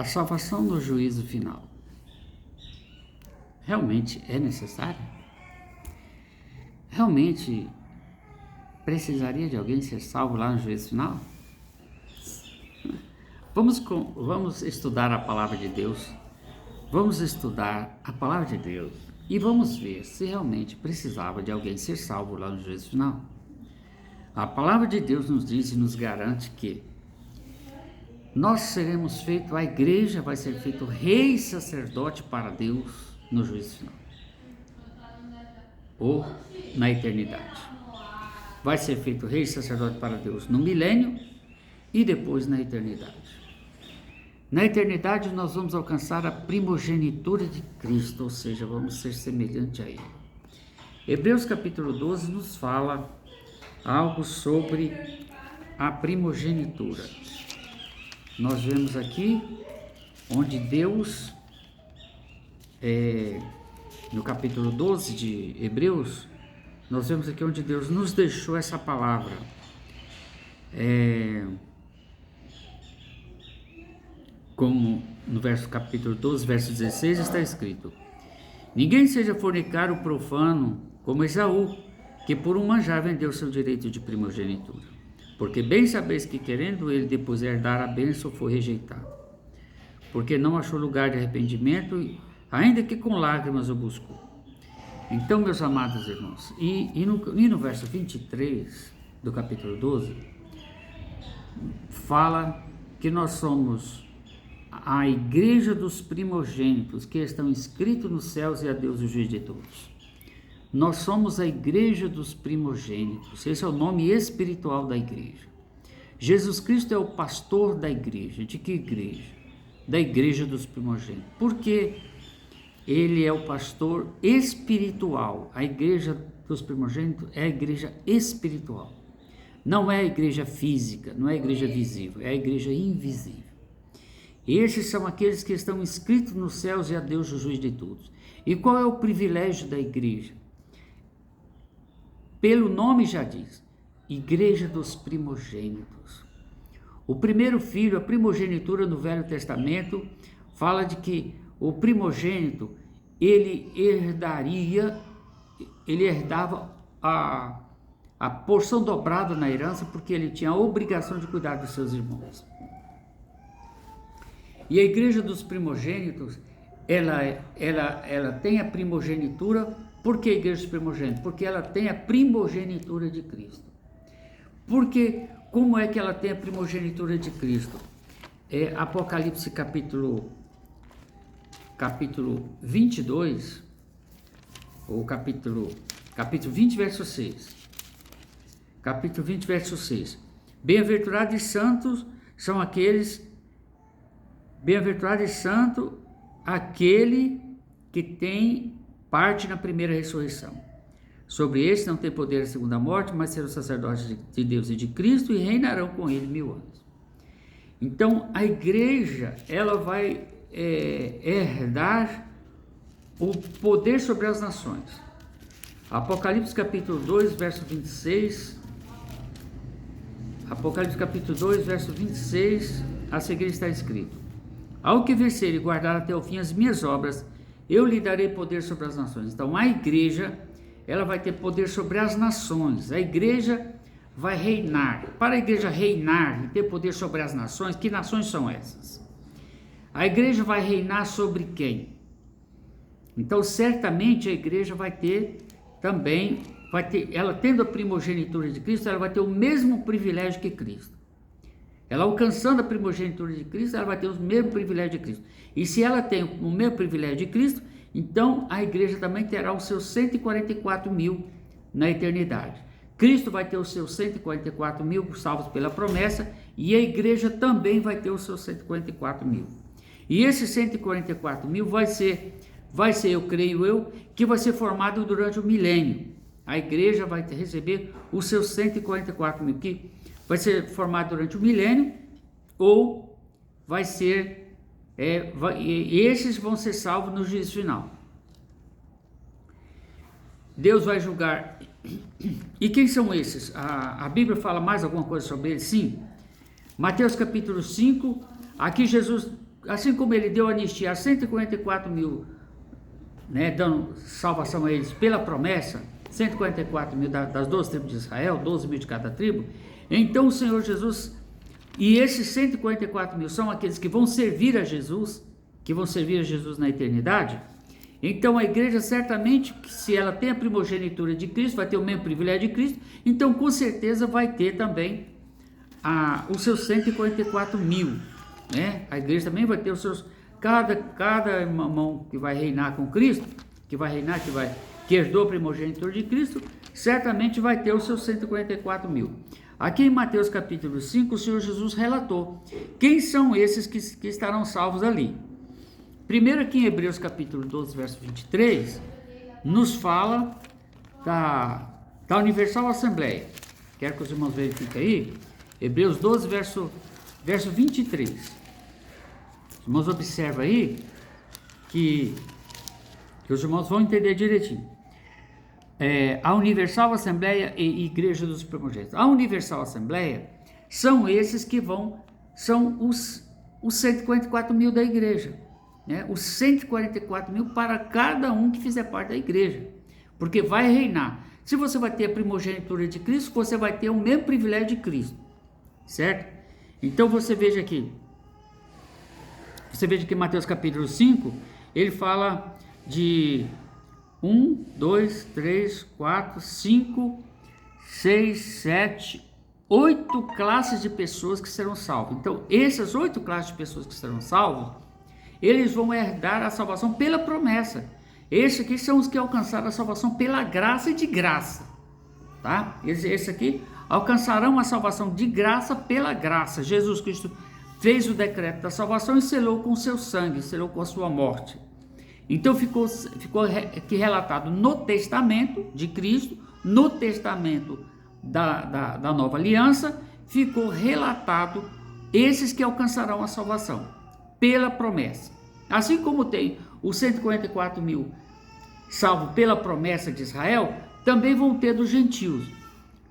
A salvação no juízo final realmente é necessária? Realmente precisaria de alguém ser salvo lá no juízo final? Vamos estudar a palavra de Deus, vamos estudar a palavra de Deus e vamos ver se realmente precisava de alguém ser salvo lá no juízo final. A palavra de Deus nos diz e nos garante que nós seremos feitos, a igreja vai ser feito rei e sacerdote para Deus no juízo final, ou na eternidade. Vai ser feito rei e sacerdote para Deus no milênio e depois na eternidade. Na eternidade nós vamos alcançar a primogenitura de Cristo, ou seja, vamos ser semelhante a Ele. Hebreus capítulo 12 nos fala algo sobre a primogenitura. Nós vemos aqui onde Deus, no capítulo 12 de Hebreus, nós vemos aqui onde Deus nos deixou essa palavra. Como no capítulo 12, verso 16 está escrito: ninguém seja fornicário profano como Esaú, que por um manjar vendeu seu direito de primogenitura. Porque bem sabeis que, querendo ele depois herdar a bênção, foi rejeitado. Porque não achou lugar de arrependimento, ainda que com lágrimas o buscou. Então, meus amados irmãos, e no verso 23 do capítulo 12, fala que nós somos a igreja dos primogênitos, que estão inscritos nos céus, e a Deus o juiz de todos. Nós somos a igreja dos primogênitos, esse é o nome espiritual da igreja. Jesus Cristo é o pastor da igreja. De que igreja? Da igreja dos primogênitos. Porque ele é o pastor espiritual. A igreja dos primogênitos é a igreja espiritual. Não é a igreja física, não é a igreja visível, é a igreja invisível. Esses são aqueles que estão inscritos nos céus, e a Deus o juiz de todos. E qual é o privilégio da igreja? Pelo nome já diz, igreja dos primogênitos. O primeiro filho, a primogenitura no Velho Testamento, fala de que o primogênito, ele herdava a porção dobrada na herança, porque ele tinha a obrigação de cuidar dos seus irmãos. E a igreja dos primogênitos, ela tem a primogenitura. Por que a igreja dos primogênitos? Porque ela tem a primogenitura de Cristo. Porque, como é que ela tem a primogenitura de Cristo? Apocalipse capítulo 22, ou capítulo 20, verso 6. Capítulo 20, verso 6. Bem-aventurados e santos são aqueles, bem-aventurado e santo aquele que tem parte na primeira ressurreição. Sobre este não tem poder a segunda morte, mas serão sacerdotes de Deus e de Cristo, e reinarão com ele 1000 anos. Então, a igreja, ela vai herdar o poder sobre as nações. Apocalipse capítulo 2, verso 26. Apocalipse capítulo 2, verso 26, a seguir está escrito: ao que vencer e guardar até o fim as minhas obras, eu lhe darei poder sobre as nações. Então, a igreja, ela vai ter poder sobre as nações. A igreja vai reinar. Para a igreja reinar e ter poder sobre as nações, que nações são essas? A igreja vai reinar sobre quem? Então, certamente a igreja vai ter também, ela tendo a primogenitura de Cristo, ela vai ter o mesmo privilégio que Cristo. Ela alcançando a primogenitura de Cristo, ela vai ter o mesmo privilégio de Cristo. E se ela tem o mesmo privilégio de Cristo, então a igreja também terá os seus 144 mil na eternidade. Cristo vai ter os seus 144 mil salvos pela promessa, e a igreja também vai ter os seus 144 mil. E esses 144 mil vai ser, eu creio, que vai ser formado durante o milênio. A igreja vai receber os seus 144 mil, que vai ser formado durante o milênio, ou vai ser, esses vão ser salvos no juízo final. Deus vai julgar. E quem são esses? A Bíblia fala mais alguma coisa sobre eles? Sim. Mateus capítulo 5, aqui Jesus assim como ele deu anistia a 144 mil, né, dando salvação a eles pela promessa, 144 mil das 12 tribos de Israel, 12 mil de cada tribo, então o Senhor Jesus, e esses 144 mil são aqueles que vão servir a Jesus, na eternidade. Então a igreja certamente, se ela tem a primogenitura de Cristo, vai ter o mesmo privilégio de Cristo, então com certeza vai ter também os seus 144 mil, né? A igreja também vai ter os seus, cada irmão que vai reinar com Cristo, que herdou a primogenitura de Cristo, certamente vai ter os seus 144 mil. Aqui em Mateus capítulo 5, o Senhor Jesus relatou quem são esses que estarão salvos ali. Primeiro aqui em Hebreus capítulo 12, verso 23, nos fala da Universal Assembleia. Quero que os irmãos verifiquem aí. Hebreus 12, verso 23. Os irmãos observam aí que os irmãos vão entender direitinho. A Universal Assembleia e Igreja dos Primogênitos. A Universal Assembleia são esses que são os 144 mil da igreja, né? Os 144 mil para cada um que fizer parte da igreja, porque vai reinar. Se você vai ter a primogenitura de Cristo, você vai ter o mesmo privilégio de Cristo, certo? Então você veja aqui em Mateus capítulo 5, ele fala de 1, 2, 3, 4, 5, 6, 7, 8 classes de pessoas que serão salvas. Então, essas 8 classes de pessoas que serão salvas, eles vão herdar a salvação pela promessa. Esses aqui são os que alcançaram a salvação pela graça e de graça, tá? Esses aqui alcançarão a salvação de graça pela graça. Jesus Cristo fez o decreto da salvação e selou com o seu sangue, selou com a sua morte. Então ficou aqui relatado no testamento de Cristo, no testamento da nova aliança, ficou relatado esses que alcançarão a salvação pela promessa. Assim como tem os 144 mil salvos pela promessa de Israel, também vão ter dos gentios.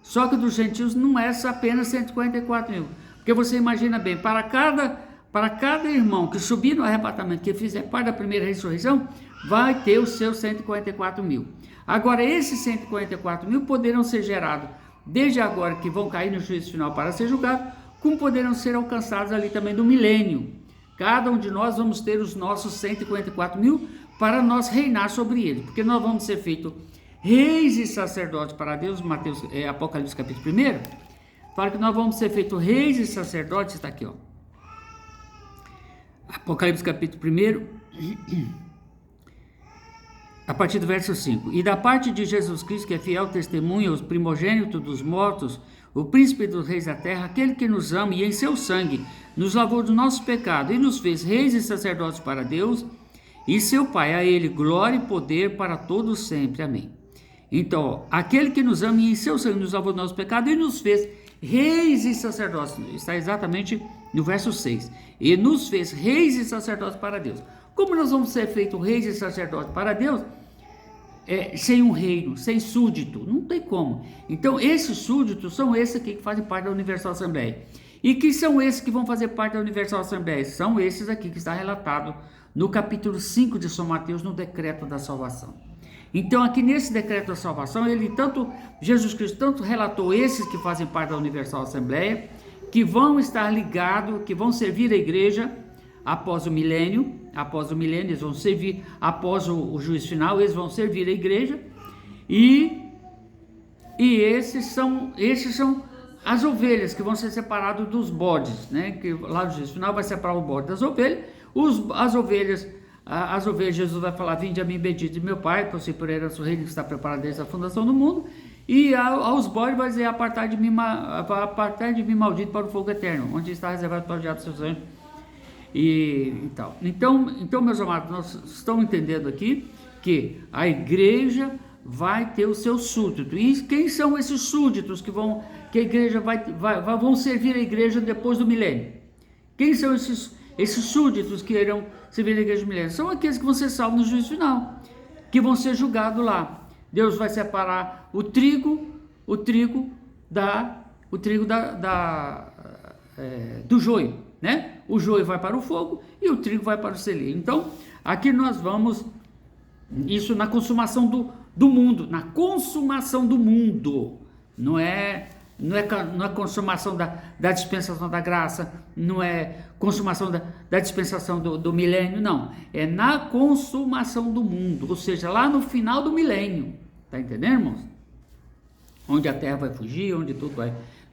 Só que dos gentios não é apenas 144 mil, porque você imagina bem, para cada irmão que subir no arrebatamento, que fizer parte da primeira ressurreição, vai ter os seus 144 mil. Agora, esses 144 mil poderão ser gerados desde agora, que vão cair no juízo final para ser julgados, como poderão ser alcançados ali também do milênio. Cada um de nós vamos ter os nossos 144 mil para nós reinar sobre eles, porque nós vamos ser feitos reis e sacerdotes para Deus. Apocalipse capítulo 1, fala que nós vamos ser feitos reis e sacerdotes, está aqui, ó. Apocalipse capítulo 1, a partir do verso 5. E da parte de Jesus Cristo, que é fiel testemunha, os primogênitos dos mortos, o príncipe dos reis da terra, aquele que nos ama e em seu sangue nos lavou do nosso pecado e nos fez reis e sacerdotes para Deus e seu Pai. A ele glória e poder para todos sempre. Amém. Então, aquele que nos ama e em seu sangue nos lavou do nosso pecado e nos fez reis e sacerdotes, está exatamente no verso 6, e nos fez reis e sacerdotes para Deus. Como nós vamos ser feitos reis e sacerdotes para Deus? Sem um reino, sem súdito, não tem como. Então esses súditos são esses aqui que fazem parte da Universal Assembleia. E que são esses que vão fazer parte da Universal Assembleia? São esses aqui que está relatado no capítulo 5 de São Mateus, no decreto da salvação. Então aqui nesse decreto da salvação, Jesus Cristo tanto relatou esses que fazem parte da Universal Assembleia, que vão estar ligados, que vão servir a igreja após o milênio, eles vão servir, após o juízo final, eles vão servir a igreja, e esses são as ovelhas que vão ser separadas dos bodes, né? Que lá no juízo final vai separar o bode das ovelhas, as ovelhas, Jesus vai falar: vinde a mim, bendito de meu Pai, por si por herança o reino que está preparado desde a fundação do mundo. E aos bodes vai dizer: apartai de mim, maldito, para o fogo eterno, onde está reservado para o diabo dos seus anjos. E tal. Então, meus amados, nós estamos entendendo aqui que a igreja vai ter o seu súdito. E quem são esses súditos que a igreja vão servir a igreja depois do milênio? Quem são esses súditos que irão servir a igreja do milênio? São aqueles que vão ser salvos no juízo final, que vão ser julgados lá. Deus vai separar o trigo do joio, né? O joio vai para o fogo e o trigo vai para o celeiro. Então, aqui nós vamos, isso na consumação do mundo, na consumação do mundo, não é consumação da dispensação da graça, não é consumação da dispensação do milênio, não, é na consumação do mundo, ou seja, lá no final do milênio, tá entendendo, irmãos? Onde a terra vai fugir, onde tudo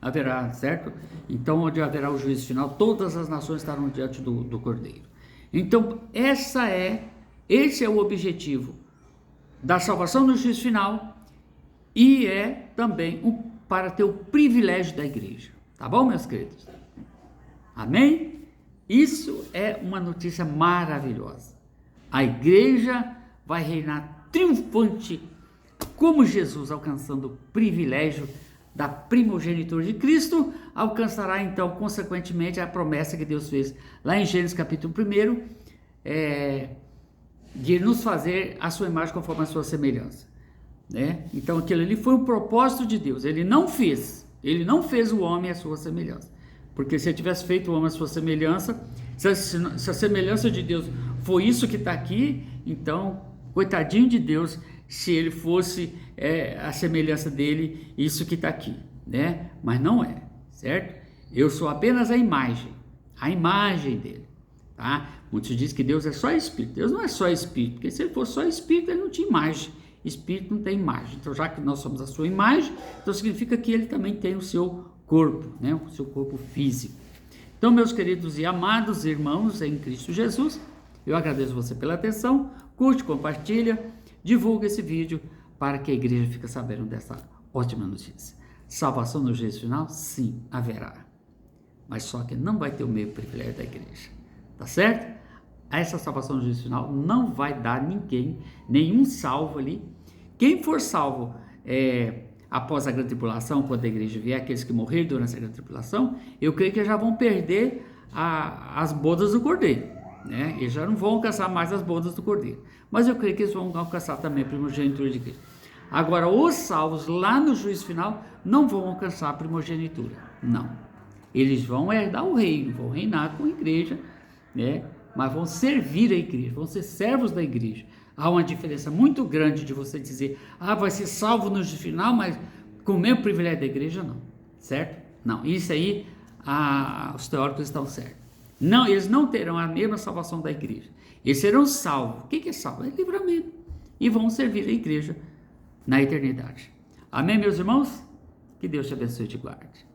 haverá, certo? Então, onde haverá o juízo final, todas as nações estarão diante do Cordeiro. Então, esse é o objetivo da salvação no juízo final e é também para ter o privilégio da igreja. Tá bom, meus queridos? Amém? Isso é uma notícia maravilhosa. A igreja vai reinar triunfante como Jesus, alcançando o privilégio da primogenitura de Cristo, alcançará então, consequentemente, a promessa que Deus fez lá em Gênesis capítulo 1, de nos fazer a sua imagem conforme a sua semelhança. Né? Então aquilo ali foi o propósito de Deus. Ele não fez o homem à sua semelhança, porque se ele tivesse feito o homem à sua semelhança, se a semelhança de Deus foi isso que está aqui, então coitadinho de Deus se ele fosse a semelhança dele, isso que está aqui, né? Mas não é, certo? Eu sou apenas a imagem dele, tá? Muitos dizem que Deus é só espírito. Deus não é só espírito, porque se ele fosse só espírito, ele não tinha imagem. Espírito não tem imagem. Então, já que nós somos a sua imagem, então significa que ele também tem o seu corpo, né? O seu corpo físico. Então, meus queridos e amados irmãos em Cristo Jesus, eu agradeço você pela atenção. Curte, compartilha, divulga esse vídeo para que a igreja fique sabendo dessa ótima notícia. Salvação no juízo final? Sim, haverá. Mas só que não vai ter o meio privilégio da igreja. Tá certo? Essa salvação no juízo final não vai dar nenhum salvo ali. Quem for salvo após a grande tribulação, quando a igreja vier, aqueles que morreram durante a grande tribulação, eu creio que já vão perder as bodas do Cordeiro, né? Eles já não vão alcançar mais as bodas do Cordeiro, mas eu creio que eles vão alcançar também a primogenitura de Cristo. Agora, os salvos lá no juízo final não vão alcançar a primogenitura, não. Eles vão herdar o reino, vão reinar com a igreja, né? Mas vão servir a igreja, vão ser servos da igreja. Há uma diferença muito grande de você dizer, vai ser salvo no final, mas com o mesmo privilégio da igreja, não, certo? Não, isso aí, os teóricos estão certos. Não, eles não terão a mesma salvação da igreja. Eles serão salvos. O que é salvo? É livramento. E vão servir a igreja na eternidade. Amém, meus irmãos? Que Deus te abençoe e te guarde.